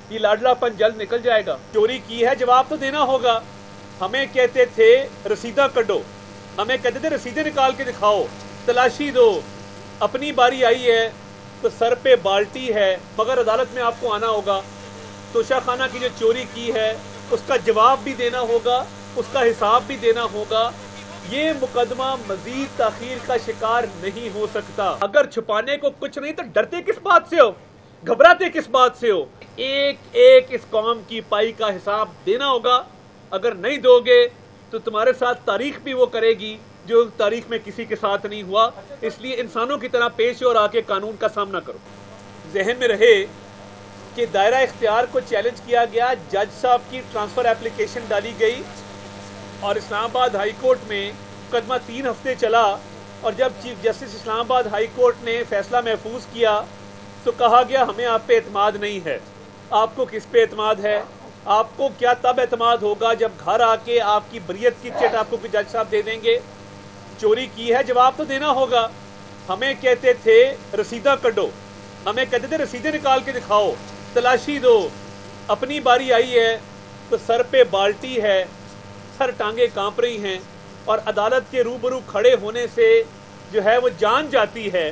یہ لاڈلاپن جلد نکل جائے گا. چوری کی ہے جواب تو دینا ہوگا. ہمیں کہتے تھے رسیدہ کڈو, ہمیں کہتے تھے رسیدیں نکال کے دکھاؤ, تلاشی دو, اپنی باری آئی ہے تو سر پہ بالٹی ہے, مگر عدالت میں آپ کو آنا ہوگا. توشہ خانہ کی جو چوری کی ہے اس کا جواب بھی دینا ہوگا, اس کا حساب بھی دینا ہوگا. یہ مقدمہ مزید تاخیر کا شکار نہیں ہو سکتا. اگر چھپانے کو کچھ نہیں تو ڈرتے کس بات سے ہو, گھبراتے کس بات سے ہو؟ ایک ایک اس قوم کی پائی کا حساب دینا ہوگا. اگر نہیں دو گے تو تمہارے ساتھ تاریخ بھی وہ کرے گی جو تاریخ میں کسی کے ساتھ نہیں ہوا. اس لیے انسانوں کی طرح پیش ہو اور آ کے قانون کا سامنا کرو. ذہن میں رہے کہ دائرہ اختیار کو چیلنج کیا گیا, جج صاحب کی ٹرانسفر اپلیکیشن ڈالی گئی اور اسلام آباد ہائی کورٹ میں مقدمہ 3 ہفتے چلا, اور جب چیف جسٹس اسلام آباد ہائی کورٹ نے فیصلہ محفوظ کیا تو کہا گیا ہمیں آپ پہ اعتماد نہیں ہے. آپ کو کس پہ اعتماد ہے؟ آپ کو کیا تب اعتماد ہوگا جب گھر آ کے آپ کی بریت کی چٹ آپ کو جج صاحب دے دیں گے. چوری کی ہے جواب تو دینا ہوگا. ہمیں کہتے تھے رسیدہ کڈو, ہمیں کہتے تھے رسیدیں نکال کے دکھاؤ, تلاشی دو, اپنی باری آئی ہے تو سر پہ بالٹی ہے, سر ٹانگیں کانپ رہی ہیں, اور عدالت کے روبرو کھڑے ہونے سے جو ہے وہ جان جاتی ہے.